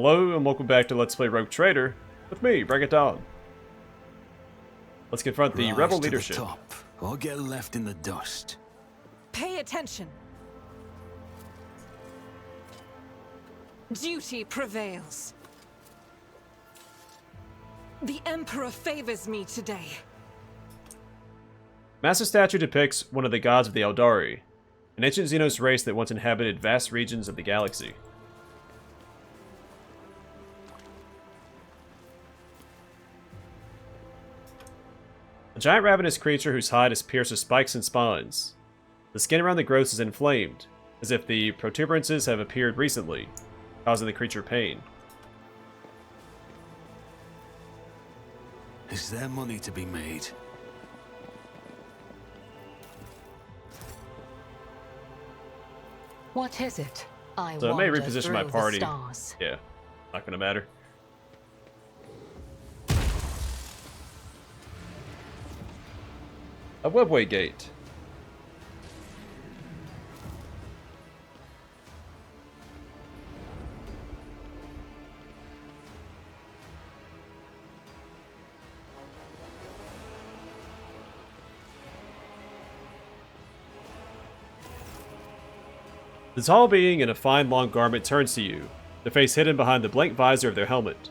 Hello and welcome back to Let's Play Rogue Trader with me, Bring It Down. Let's confront the rebel leadership. To the top, or get left in the dust. Pay attention. Duty prevails. The Emperor favors me today. Master statue depicts one of the gods of the Aeldari, an ancient Xenos race that once inhabited vast regions of the galaxy. A giant ravenous creature whose hide is pierced with spikes and spines. The skin around the growths is inflamed, as if the protuberances have appeared recently, causing the creature pain. Is there money to be made? What is it? So I may reposition my party. Yeah, not gonna matter. A webway gate. The tall being in a fine long garment turns to you, the face hidden behind the blank visor of their helmet.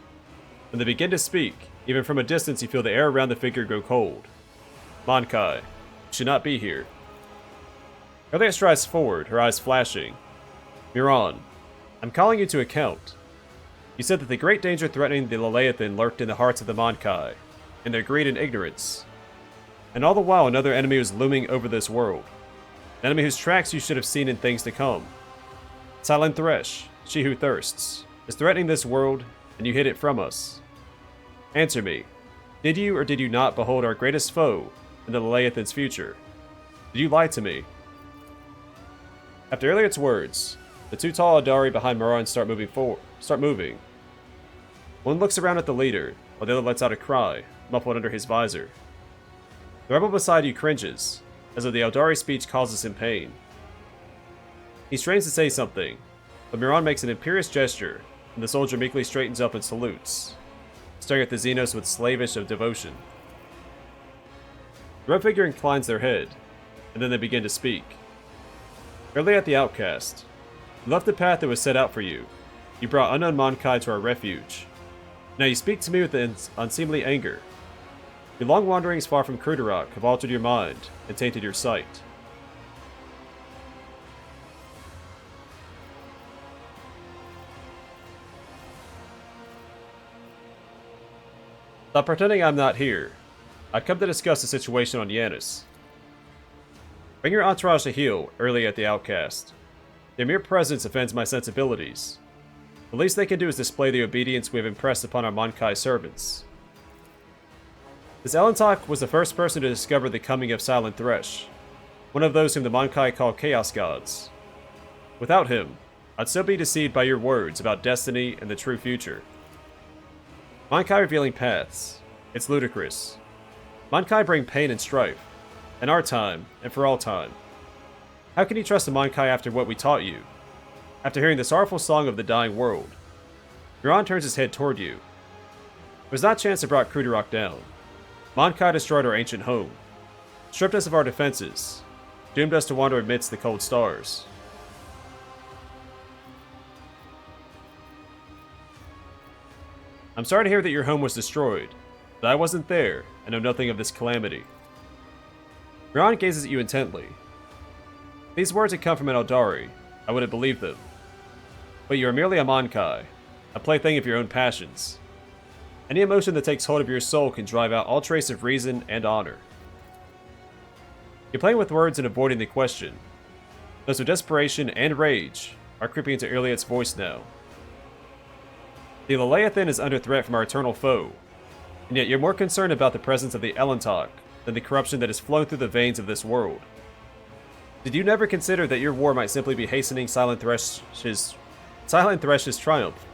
When they begin to speak, even from a distance you feel the air around the figure go cold. Monkai, you should not be here. Yrliet strides forward, her eyes flashing. Muaran, I'm calling you to account. You said that the great danger threatening the Leviathan lurked in the hearts of the Monkai, in their greed and ignorance. And all the while another enemy was looming over this world. An enemy whose tracks you should have seen in things to come. Silent Thresh, she who thirsts, is threatening this world, and you hid it from us. Answer me. Did you or did you not behold our greatest foe in the Leviathan's future? Did you lie to me? After Yrliet's words, the two tall Aeldari behind Muaran start moving. One looks around at the leader, while the other lets out a cry, muffled under his visor. The rebel beside you cringes, as though the Aeldari speech causes him pain. He strains to say something, but Muaran makes an imperious gesture, and the soldier meekly straightens up and salutes, staring at the Xenos with slavish devotion. The red figure inclines their head, and then they begin to speak. Yrliet the outcast, you left the path that was set out for you. You brought unknown Monkai to our refuge. Now you speak to me with unseemly anger. Your long wanderings far from Krudarok have altered your mind and tainted your sight. Stop pretending I'm not here. I've come to discuss the situation on Yanis. Bring your entourage to heal Yrliet the outcast. Their mere presence offends my sensibilities. The least they can do is display the obedience we have impressed upon our Monkai servants. This Elentok was the first person to discover the coming of Silent Thresh, one of those whom the Monkai call Chaos Gods. Without him, I'd still be deceived by your words about destiny and the true future. Monkai revealing paths. It's ludicrous. Monkai bring pain and strife, in our time and for all time. How can you trust the Monkai after what we taught you? After hearing the sorrowful song of the dying world? Muaran turns his head toward you. It was not chance that brought Krudarok down. Monkai destroyed our ancient home, stripped us of our defenses, doomed us to wander amidst the cold stars. I'm sorry to hear that your home was destroyed, but I wasn't there and know nothing of this calamity. Muaran gazes at you intently. If these words had come from an Aeldari, I would have believed them. But you are merely a Monkai, a plaything of your own passions. Any emotion that takes hold of your soul can drive out all trace of reason and honor. You're playing with words and avoiding the question. Those of desperation and rage are creeping into Yrliet's voice now. The Leviathan is under threat from our eternal foe, and yet you're more concerned about the presence of the Elentok than the corruption that has flown through the veins of this world. Did you never consider that your war might simply be hastening Silent Thresh's triumph?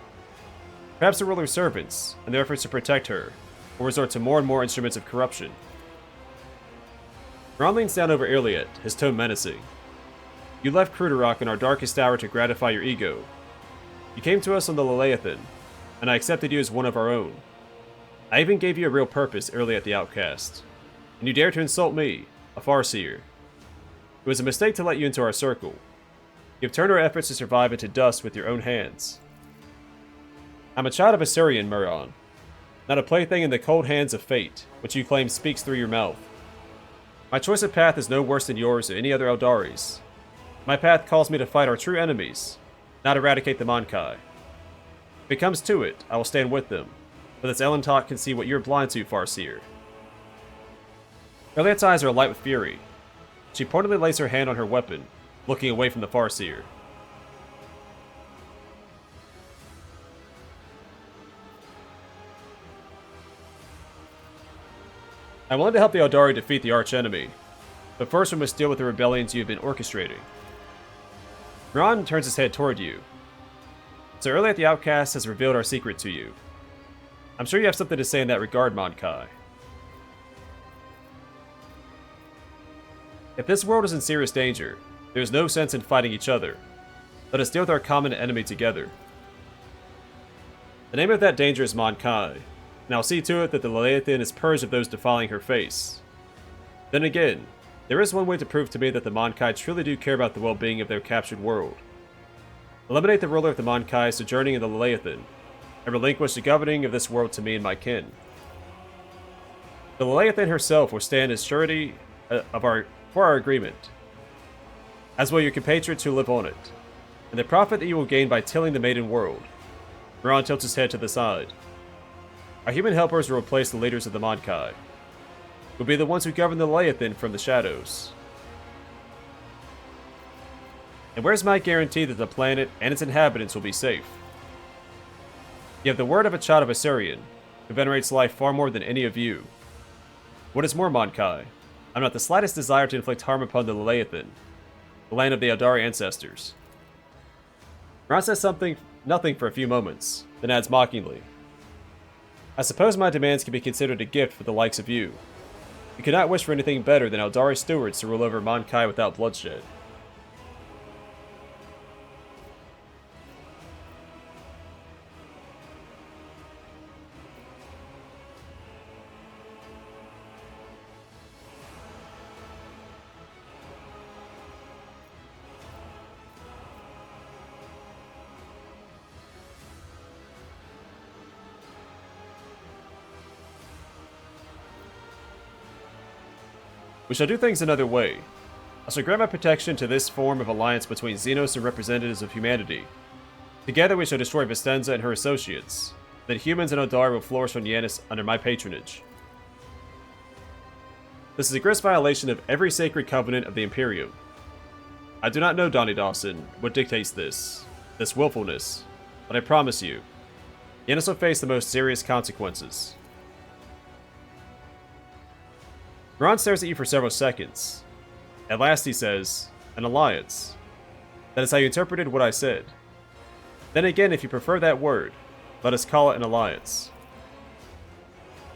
Perhaps the ruler's servants, in their efforts to protect her, will resort to more and more instruments of corruption. Muaran leans down over Yrliet, his tone menacing. You left Krudarok in our darkest hour to gratify your ego. You came to us on the Leviathan, and I accepted you as one of our own. I even gave you a real purpose early at the Outcast. And you dare to insult me, a Farseer. It was a mistake to let you into our circle. You have turned our efforts to survive into dust with your own hands. I'm a child of Assyrian, Muaran, not a plaything in the cold hands of fate, which you claim speaks through your mouth. My choice of path is no worse than yours or any other Aeldari's. My path calls me to fight our true enemies, not eradicate the Monkai. If it comes to it, I will stand with them, but this Ellentach can see what you're blind to, Farseer. Yrliet's eyes are alight with fury. She pointedly lays her hand on her weapon, looking away from the Farseer. I'm willing to help the Aeldari defeat the archenemy, but first we must deal with the rebellions you have been orchestrating. Muaran turns his head toward you. So Yrliet the Outcast has revealed our secret to you. I'm sure you have something to say in that regard, Monkai. If this world is in serious danger, there is no sense in fighting each other. Let us deal with our common enemy together. The name of that danger is Monkai, and I'll see to it that the Leviathan is purged of those defiling her face. Then again, there is one way to prove to me that the Monkai truly do care about the well-being of their captured world. Eliminate the ruler of the Monkai sojourning in the Leviathan, and relinquish the governing of this world to me and my kin. The Leviathan herself will stand as surety for our agreement, as will your compatriots who live on it, and the profit that you will gain by tilling the maiden world. Muaran tilts his head to the side. Our human helpers will replace the leaders of the Monkai. We'll be the ones who govern the Leviathan from the shadows. And where's my guarantee that the planet and its inhabitants will be safe? You have the word of a child of Assyrian, who venerates life far more than any of you. What is more, Monkai, I'm not the slightest desire to inflict harm upon the Leviathan, the land of the Aeldari ancestors. Muaran says nothing for a few moments, then adds mockingly, I suppose my demands can be considered a gift for the likes of you. You could not wish for anything better than Aeldari stewards to rule over Monkai without bloodshed. We shall do things another way. I shall grant my protection to this form of alliance between Xenos and representatives of humanity. Together we shall destroy Vistenza and her associates. Then humans and Aeldari will flourish on Yanis under my patronage. This is a gross violation of every sacred covenant of the Imperium. I do not know, Donnie Dawson, what dictates this willfulness, but I promise you, Yanis will face the most serious consequences. Muaran stares at you for several seconds. At last he says, an alliance. That is how you interpreted what I said. Then again, if you prefer that word, let us call it an alliance.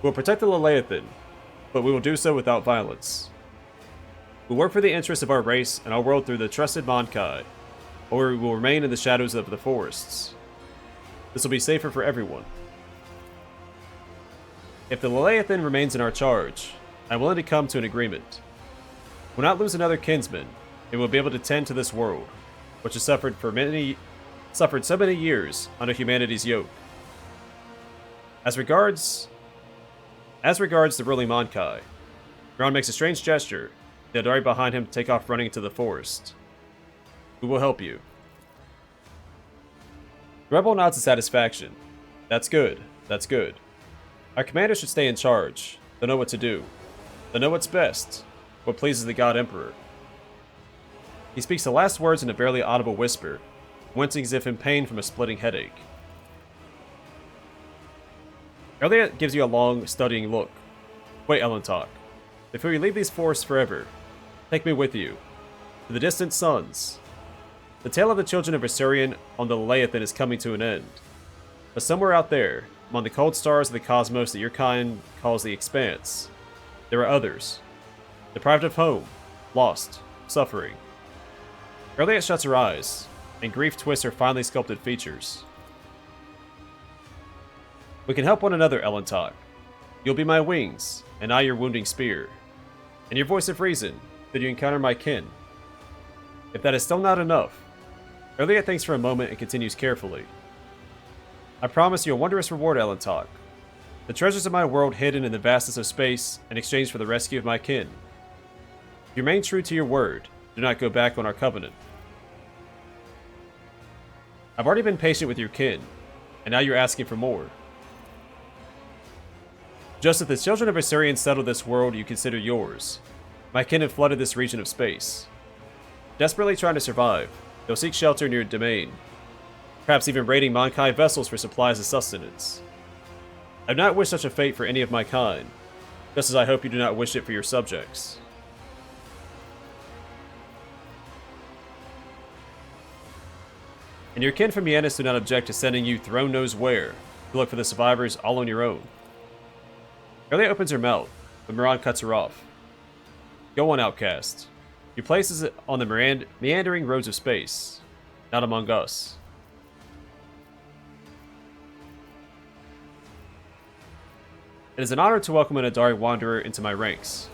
We will protect the Leviathan, but we will do so without violence. We will work for the interests of our race and our world through the trusted Monkai, or we will remain in the shadows of the forests. This will be safer for everyone. If the Leviathan remains in our charge, I'm willing to come to an agreement. We'll not lose another kinsman, and we'll be able to tend to this world, which has suffered so many years under humanity's yoke. As regards the ruling Monkai, Muaran makes a strange gesture, the Aeldari behind him take off running into the forest. We will help you. The rebel nods in satisfaction. That's good, that's good. Our commander should stay in charge. They'll know what to do. They'll know what's best, what pleases the God Emperor. He speaks the last words in a barely audible whisper, wincing as if in pain from a splitting headache. Yrliet gives you a long, studying look. Wait, Ellentach. Before you leave these forests forever, take me with you, to the distant suns. The tale of the children of Assyrian on the Leviathan is coming to an end. But somewhere out there, among the cold stars of the cosmos that your kind calls the Expanse, there are others. Deprived of home, lost, suffering. Yrliet shuts her eyes, and grief twists her finely sculpted features. We can help one another, Elentok. You'll be my wings, and I your wounding spear. And your voice of reason, should you encounter my kin. If that is still not enough, Yrliet thinks for a moment and continues carefully. I promise you a wondrous reward, Elentok. The treasures of my world hidden in the vastness of space in exchange for the rescue of my kin. If you remain true to your word, do not go back on our covenant. I've already been patient with your kin, and now you're asking for more. Just as the children of Assyrian settled this world you consider yours, my kin have flooded this region of space. Desperately trying to survive, they'll seek shelter in your domain, perhaps even raiding Mankai vessels for supplies and sustenance. I do not wish such a fate for any of my kind, just as I hope you do not wish it for your subjects. And your kin from Yanis do not object to sending you throne knows where to look for the survivors all on your own. Yrliet opens her mouth, but Muaran cuts her off. Go on, outcast. Your place is on the meandering roads of space, not among us. It is an honor to welcome an Aeldari wanderer into my ranks.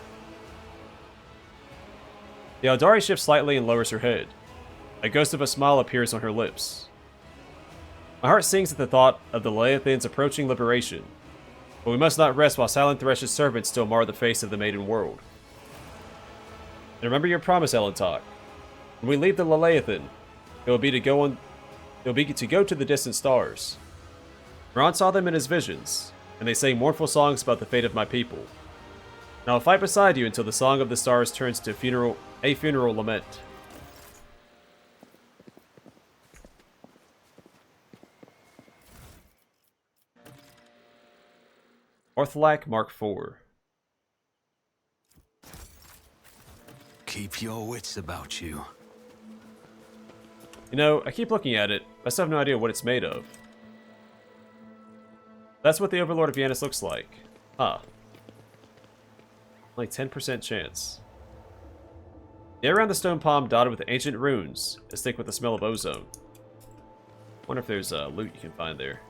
The Aeldari shifts slightly and lowers her head. A ghost of a smile appears on her lips. My heart sings at the thought of the Leviathan's approaching liberation, but we must not rest while Silent Thresh's servants still mar the face of the maiden world. And remember your promise, Elentok. When we leave the Leviathan, it will be to go to the distant stars. Muaran saw them in his visions, and they sang mournful songs about the fate of my people. And I will fight beside you until the song of the stars turns to a funeral lament. Orthalak Mark IV. Keep your wits about you. You know, I keep looking at it, but I still have no idea what it's made of. That's what the Overlord of Yanis looks like. Huh. Only 10% chance. The air around the stone palm dotted with ancient runes is thick with the smell of ozone. Wonder if there's loot you can find there.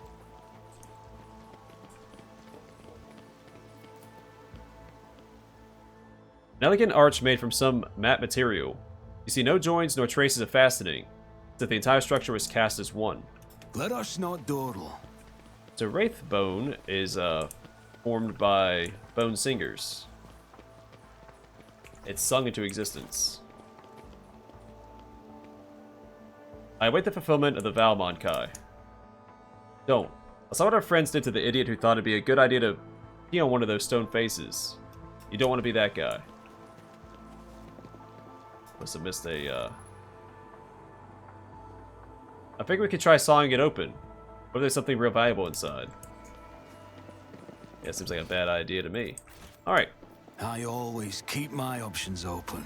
An elegant arch made from some matte material. You see no joints nor traces of fastening, so the entire structure was cast as one. Let us not dawdle. So Wraith Bone is formed by bone singers. It's sung into existence. I await the fulfillment of the vow, Mankai. Don't. I saw what our friends did to the idiot who thought it'd be a good idea to pee on one of those stone faces. You don't want to be that guy. Must have missed a, I think we could try sawing it open. What if there's something real valuable inside? Yeah, seems like a bad idea to me. Alright. I always keep my options open.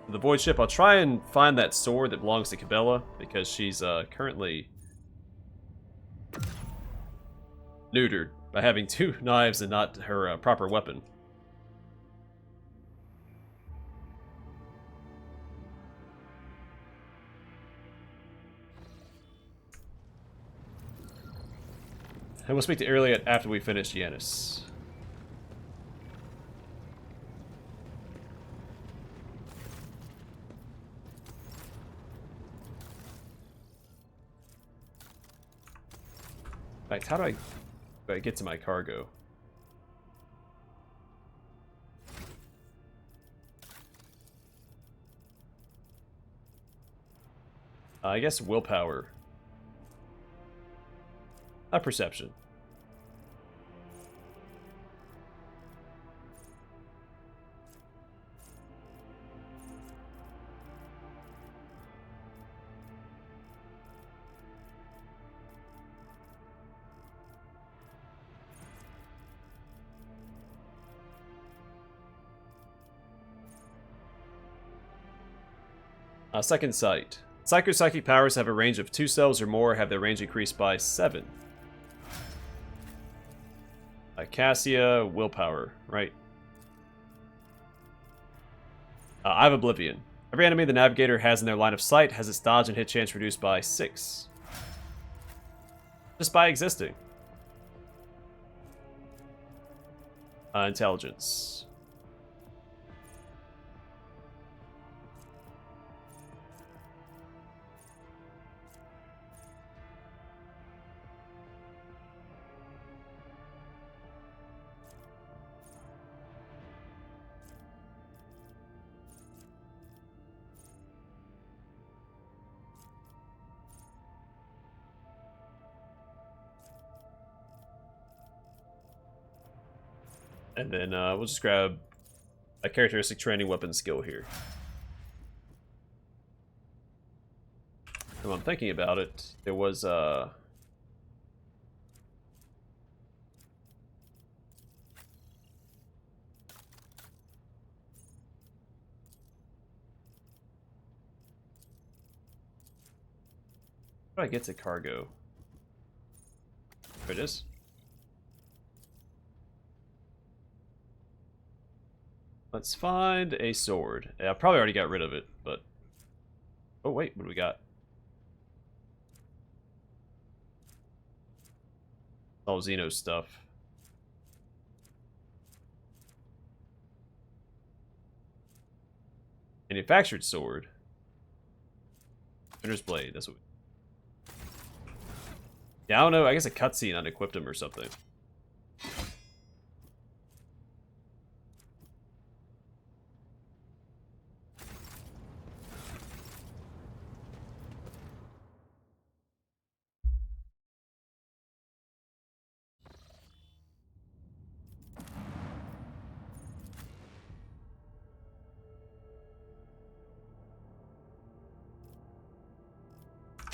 The Void Ship, I'll try and find that sword that belongs to Cabela, because she's currently neutered by having two knives and not her proper weapon. And we'll speak to Yrliet after we finish Yanis. In fact, how do I get to my cargo? I guess willpower. A perception. Second sight. Psychic powers have a range of 2 cells or more, have their range increased by 7. Cassia, willpower, right? I have Oblivion. Every enemy the Navigator has in their line of sight has its dodge and hit chance reduced by 6. Just by existing. Intelligence. And then we'll just grab a characteristic training weapon skill here. And I'm thinking about it, there was how do I get to cargo? There it is. Let's find a sword. Yeah, I probably already got rid of it, but... Oh, wait, what do we got? All Xeno stuff. Manufactured sword. Spinner's blade, that's what we... Yeah, I don't know, I guess a cutscene unequipped him or something.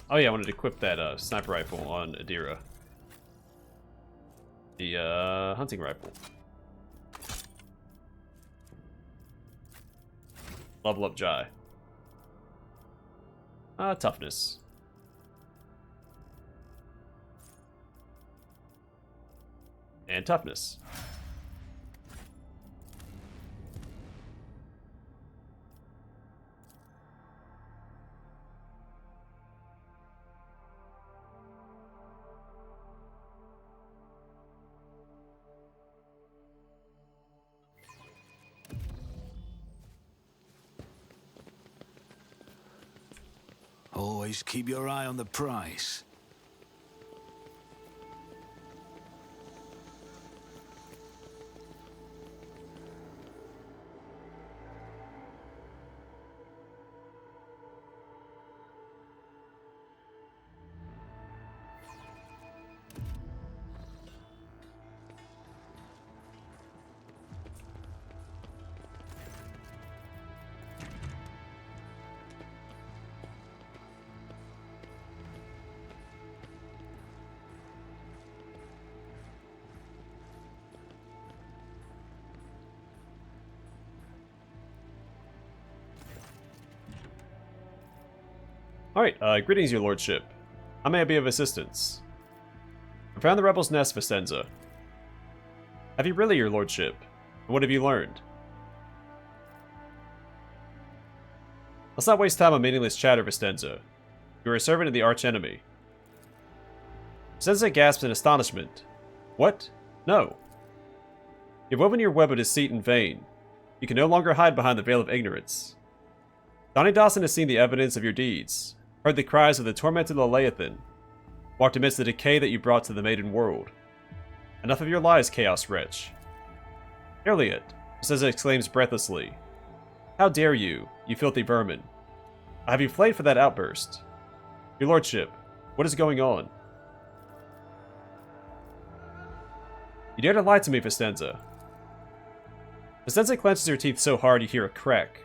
Oh yeah, I wanted to equip that sniper rifle on Adira. The hunting rifle. Level up Jai. Toughness. And toughness. Always keep your eye on the prize. Alright, greetings, your lordship. How may I be of assistance? I found the rebels' nest, Vistenza. Have you really, your lordship? And what have you learned? Let's not waste time on meaningless chatter, Vistenza. You are a servant of the archenemy. Vistenza gasps in astonishment. What? No. You've woven your web of deceit in vain. You can no longer hide behind the veil of ignorance. Donnie Dawson has seen the evidence of your deeds, heard the cries of the tormented Leviathan, walked amidst the decay that you brought to the maiden world. Enough of your lies, Chaos Wretch. Yrliet, Vistenza exclaims breathlessly. How dare you, you filthy vermin. I have you flayed for that outburst. Your lordship, what is going on? You dare to lie to me, Vistenza. Vistenza clenches her teeth so hard you hear a crack.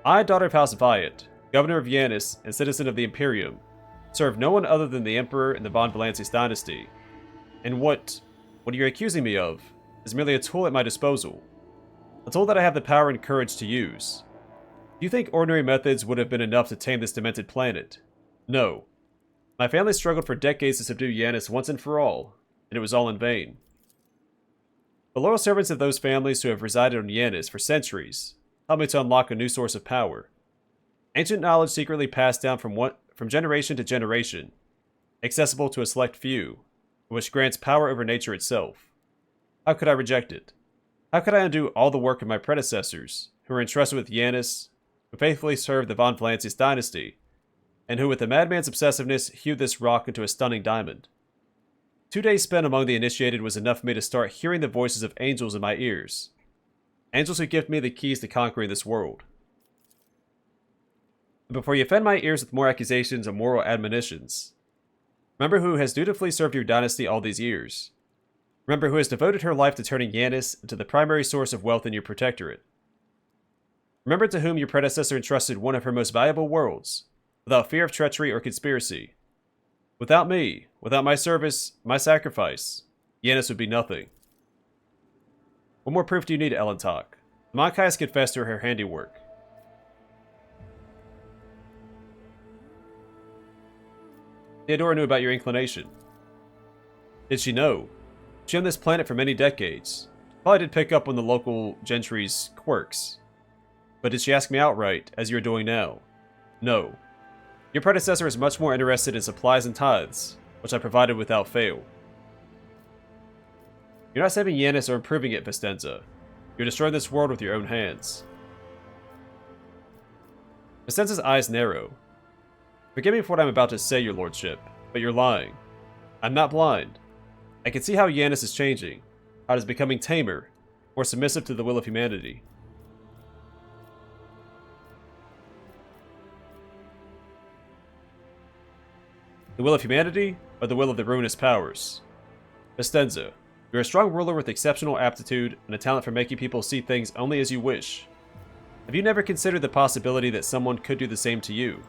I, daughter of House Vyatt, governor of Yanis and citizen of the Imperium, serve no one other than the Emperor in the Von Valances dynasty. And what you're accusing me of is merely a tool at my disposal. A tool that I have the power and courage to use. Do you think ordinary methods would have been enough to tame this demented planet? No. My family struggled for decades to subdue Yanis once and for all, and it was all in vain. The loyal servants of those families who have resided on Yanis for centuries helped me to unlock a new source of power. Ancient knowledge secretly passed down from generation to generation. accessible to a select few, which grants power over nature itself. How could I reject it? How could I undo all the work of my predecessors, who were entrusted with Yanis, who faithfully served the Von Valancius dynasty, and who with a madman's obsessiveness hewed this rock into a stunning diamond? 2 days spent among the initiated was enough for me to start hearing the voices of angels in my ears. Angels who give me the keys to conquering this world. But before you offend my ears with more accusations and moral admonitions, remember who has dutifully served your dynasty all these years. Remember who has devoted her life to turning Yanis into the primary source of wealth in your protectorate. Remember to whom your predecessor entrusted one of her most valuable worlds, without fear of treachery or conspiracy. Without me, without my service, my sacrifice, Yanis would be nothing. What more proof do you need, Elentok? The Makai has confessed to her handiwork. Theodora knew about your inclination. Did she know? She owned this planet for many decades. Probably did pick up on the local gentry's quirks. But did she ask me outright, as you're doing now? No. Your predecessor is much more interested in supplies and tithes, which I provided without fail. You're not saving Yanis or improving it, Vistenza. You're destroying this world with your own hands. Vistenza's eyes narrow. Forgive me for what I'm about to say, your lordship, but you're lying. I'm not blind. I can see how Yanis is changing, how it is becoming tamer, more submissive to the will of humanity. The will of humanity, or the will of the ruinous powers? Vistenza, you're a strong ruler with exceptional aptitude and a talent for making people see things only as you wish. Have you never considered the possibility that someone could do the same to you?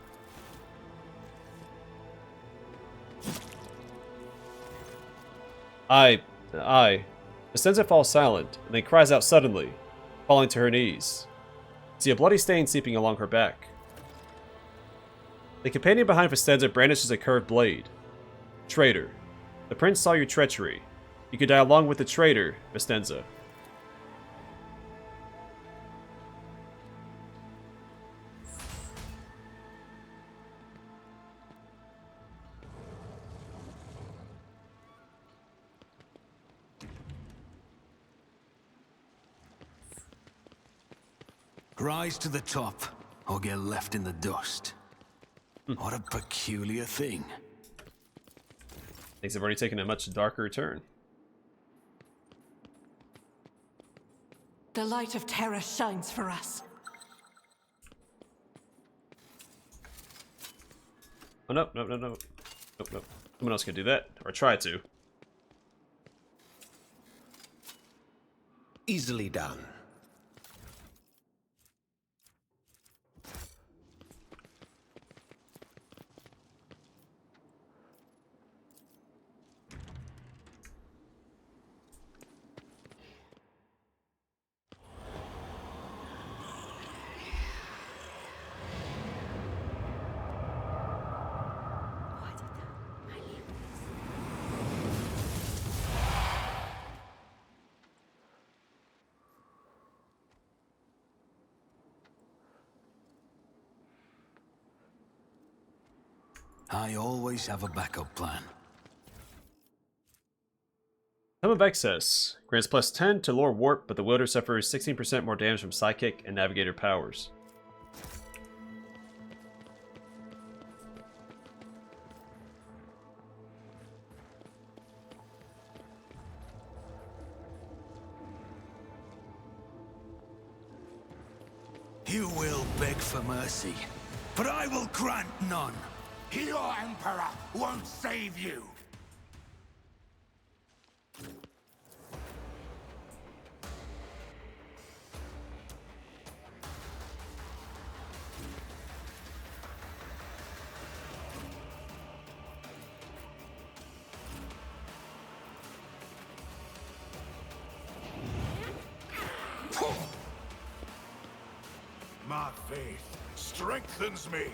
Vistenza falls silent, and then cries out suddenly, falling to her knees. See a bloody stain seeping along her back. The companion behind Vistenza brandishes a curved blade. Traitor. The prince saw your treachery. You could die along with the traitor, Vistenza. Rise to the top, or get left in the dust. What a peculiar thing. Things have already taken a much darker turn. The light of terror shines for us. Oh, no. Nope. Someone else can do that, or try to. Easily done. I always have a backup plan. Tome of Excess. Grants plus 10 to Lore Warp, but the wielder suffers 16% more damage from Psychic and Navigator powers. You will beg for mercy, but I will grant none. Your Emperor won't save you! My faith strengthens me.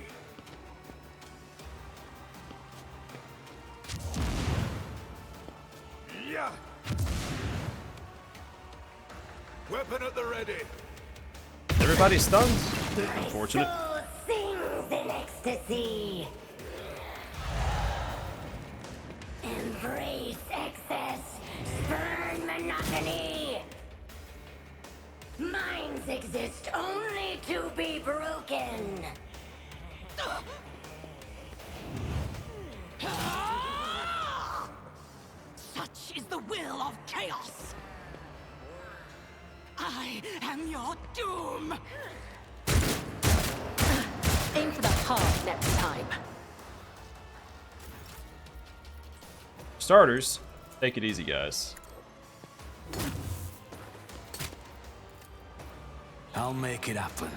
Yeah. Weapon at the ready. Everybody's stunned? Unfortunate. Soul sings in ecstasy. exist only to be broken. Such is the will of chaos. I am your doom. Aim for the heart next time. Starters, take it easy, guys. I'll make it happen.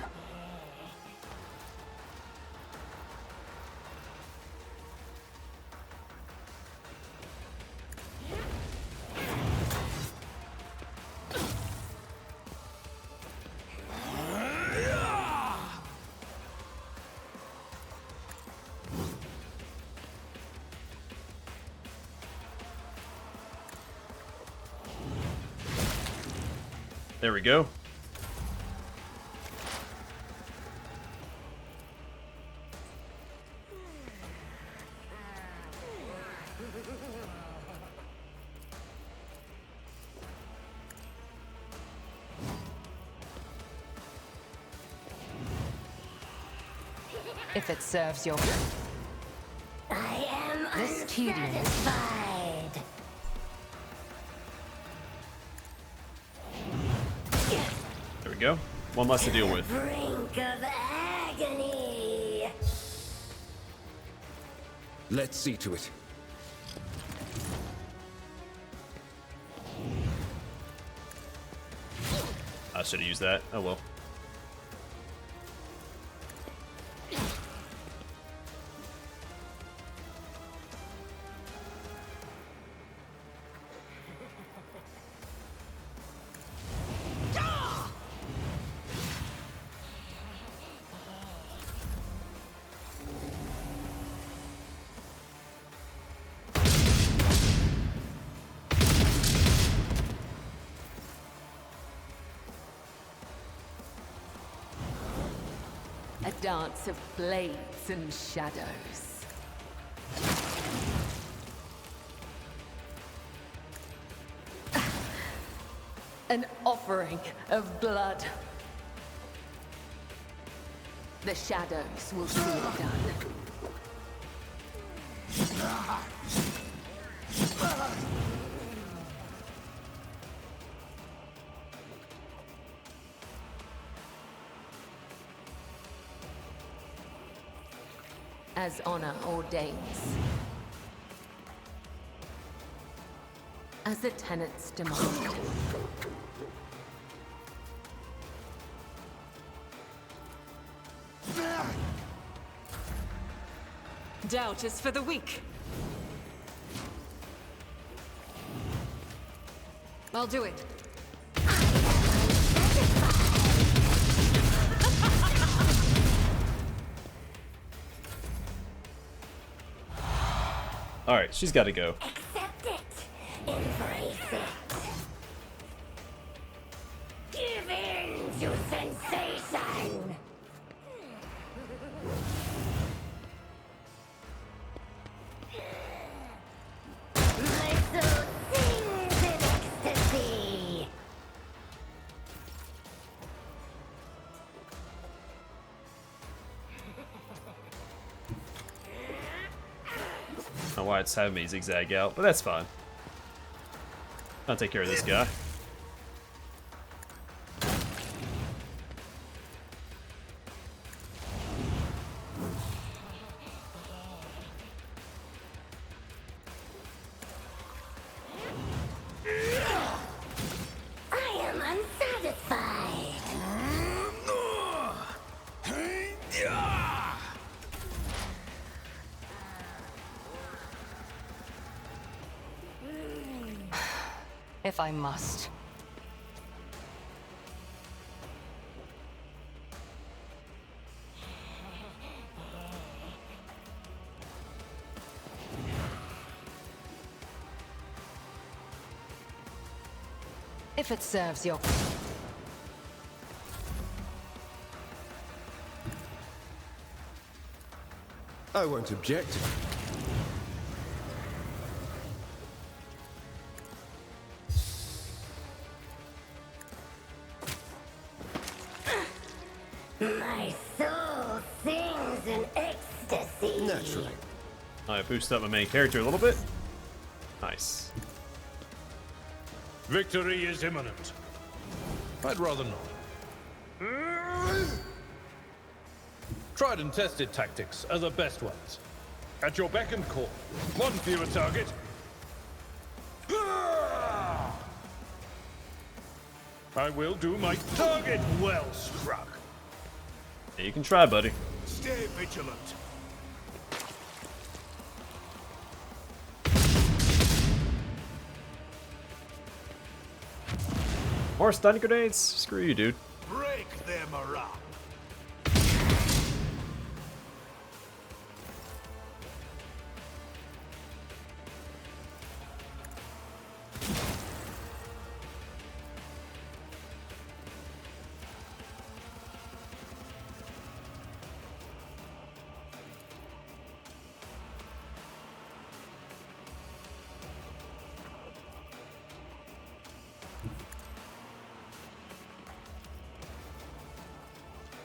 There we go. If it serves your... I am This tedium. unsatisfied. There we go. One less to deal with. Brink of agony. Let's see to it. I should have used that. Oh well. A dance of blades and shadows. An offering of blood. The shadows will see it done. As honor ordains. As the tenets demand. Doubt is for the weak. I'll do it. Alright, she's got to go. Accept it. Embrace it. Give in to sensation. My soul sings in ecstasy. I don't know why it's having me zigzag out, but that's fine. I'll take care of this guy. I am unsatisfied. If I must. If it serves your... I won't object. naturally. I boosted up my main character a little bit. Nice. Victory is imminent. I'd rather not. Tried and tested tactics are the best ones. At your beck and call. One fewer target. I will do my target well struck. Yeah, you can try, buddy. Stay vigilant. More stun grenades? Screw you, dude. Break them around.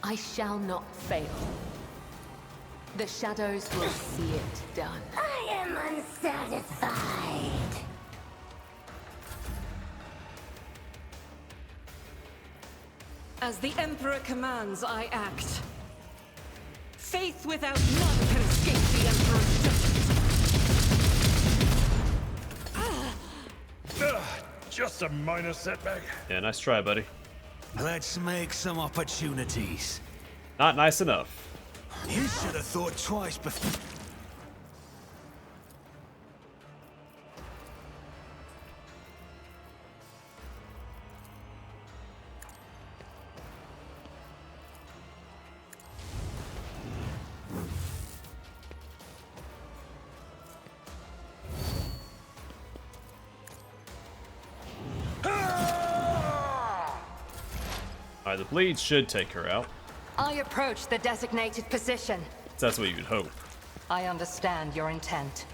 I shall not fail. The shadows will see it done. I am unsatisfied. As the Emperor commands, I act. Faith without none can escape the Emperor's justice. Just a minor setback. Yeah, nice try, buddy. Let's make some opportunities. Not nice enough. You should have thought twice before. Alright, the bleed should take her out. I approach the designated position. That's what you'd hope. I understand your intent.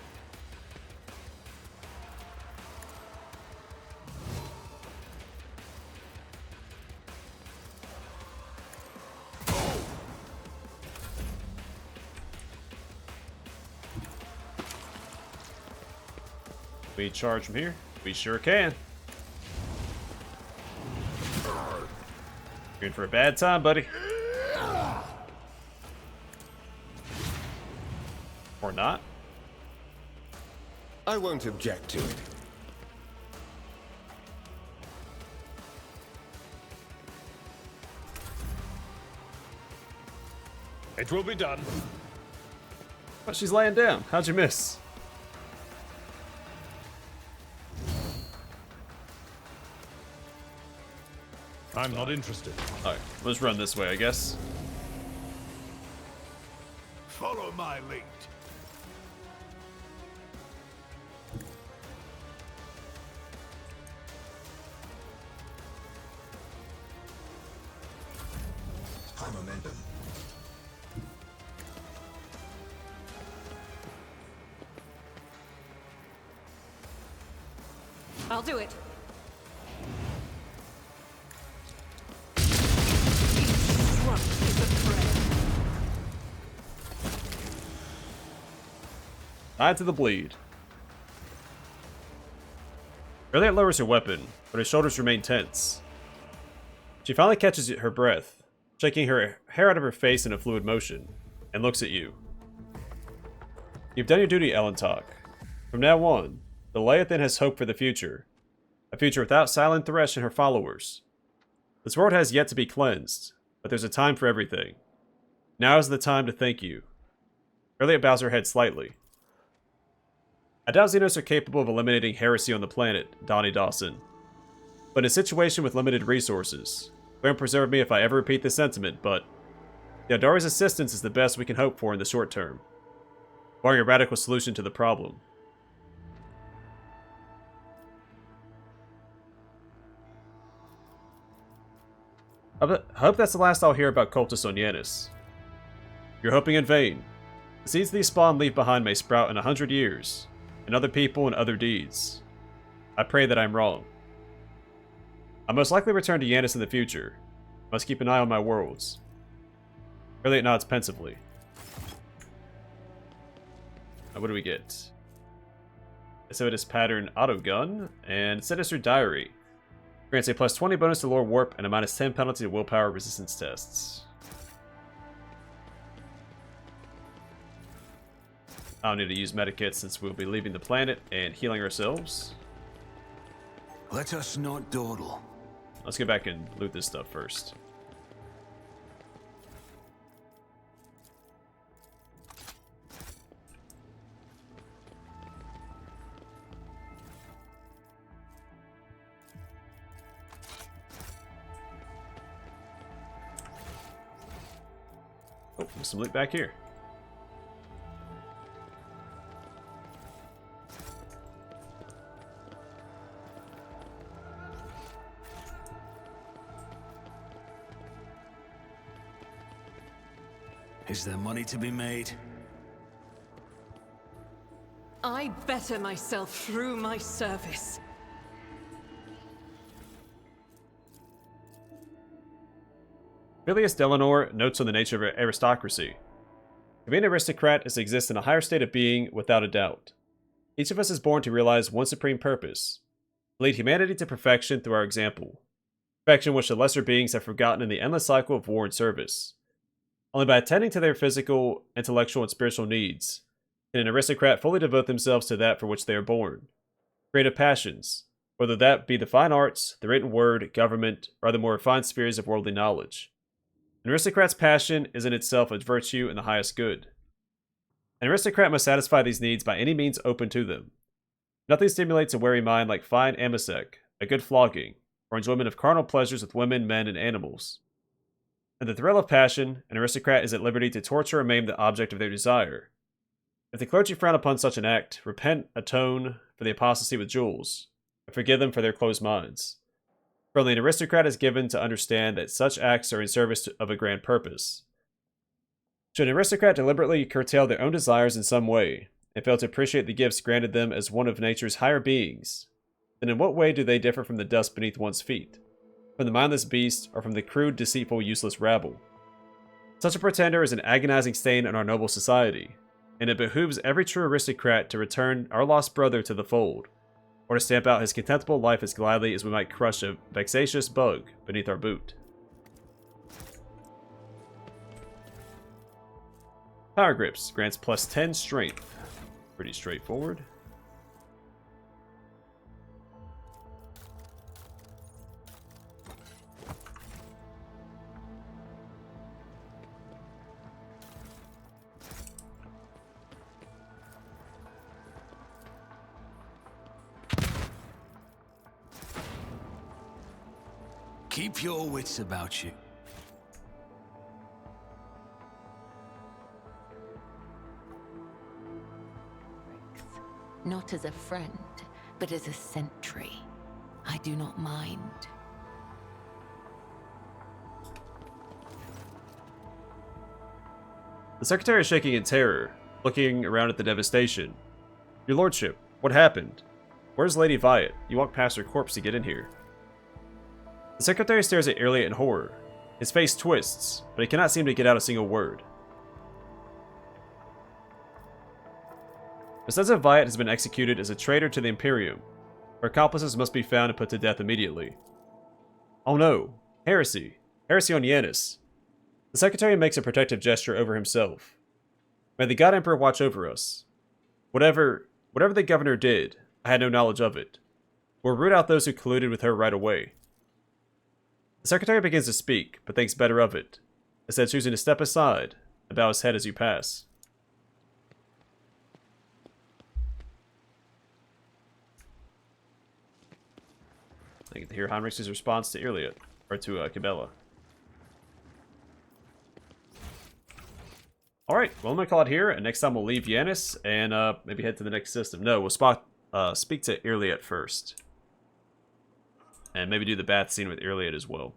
We charge from here? We sure can. You're in for a bad time, buddy. Or not. I won't object to it. It will be done. But she's laying down. How'd you miss? I'm not interested. Alright, let's run this way, I guess. Follow my lead. High momentum. I'll do it. Tied to the bleed. Yrliet lowers her weapon, but her shoulders remain tense. She finally catches her breath, shaking her hair out of her face in a fluid motion, and looks at you. You've done your duty, Elentok. From now on, the Leviathan has hope for the future. A future without Silent Thresh and her followers. This world has yet to be cleansed, but there's a time for everything. Now is the time to thank you. Yrliet bows her head slightly. I doubt Xenos are capable of eliminating heresy on the planet, Donnie Dawson. But in a situation with limited resources, Graham preserve me if I ever repeat this sentiment, but the Aeldari's assistance is the best we can hope for in the short term, barring a radical solution to the problem. I hope that's the last I'll hear about cultists on Yanis. You're hoping in vain. The seeds these spawn leave behind may sprout in 100 years, and other people and other deeds. I pray that I'm wrong. I'll most likely return to Yanis in the future. Must keep an eye on my worlds. Yrliet nods pensively. What do we get? Acidus Pattern Auto Gun and Sinister Diary. Grants a plus 20 bonus to Lore Warp and a minus 10 penalty to Willpower Resistance tests. I don't need to use medikits since we'll be leaving the planet and healing ourselves. Let us not dawdle. Let's get back and loot this stuff first. Oh, there's some loot back here. Is there money to be made? I better myself through my service. Filius Delanor notes on the nature of aristocracy. To be an aristocrat is to exist in a higher state of being without a doubt. Each of us is born to realize one supreme purpose, to lead humanity to perfection through our example. Perfection which the lesser beings have forgotten in the endless cycle of war and service. Only by attending to their physical, intellectual, and spiritual needs can an aristocrat fully devote themselves to that for which they are born. Creative passions, whether that be the fine arts, the written word, government, or other more refined spheres of worldly knowledge. An aristocrat's passion is in itself a virtue and the highest good. An aristocrat must satisfy these needs by any means open to them. Nothing stimulates a weary mind like fine amasec, a good flogging, or enjoyment of carnal pleasures with women, men, and animals. In the thrill of passion, an aristocrat is at liberty to torture or maim the object of their desire. If the clergy frown upon such an act, repent, atone for the apostasy with jewels, and forgive them for their closed minds. For only an aristocrat is given to understand that such acts are in service of a grand purpose. Should an aristocrat deliberately curtail their own desires in some way, and fail to appreciate the gifts granted them as one of nature's higher beings, then in what way do they differ from the dust beneath one's feet? From the mindless beast, or from the crude, deceitful, useless rabble? Such a pretender is an agonizing stain on our noble society, and it behooves every true aristocrat to return our lost brother to the fold, or to stamp out his contemptible life as gladly as we might crush a vexatious bug beneath our boot. Power Grips grants plus 10 strength. Pretty straightforward. Keep your wits about you. Not as a friend, but as a sentry. I do not mind. The Secretary is shaking in terror, looking around at the devastation. Your Lordship, what happened? Where's Lady Vyatt? You walked past her corpse to get in here. The Secretary stares at Yrliet in horror. His face twists, but he cannot seem to get out a single word. Vistenza Vyatt has been executed as a traitor to the Imperium. Her accomplices must be found and put to death immediately. Oh no! Heresy! Heresy on Yanis! The Secretary makes a protective gesture over himself. May the God Emperor watch over us. Whatever the Governor did, I had no knowledge of it. We'll root out those who colluded with her right away. The Secretary begins to speak, but thinks better of it, instead choosing to step aside and bow his head as you pass. I get to hear Heinrich's response to Yrliet, or to Cabela. Alright, well I'm going to call it here, and next time we'll leave Yanis, and maybe head to the next system. No, we'll speak to Yrliet first. And maybe do the bath scene with Yrliet as well.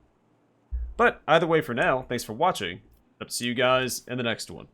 But either way for now, thanks for watching. Hope to see you guys in the next one.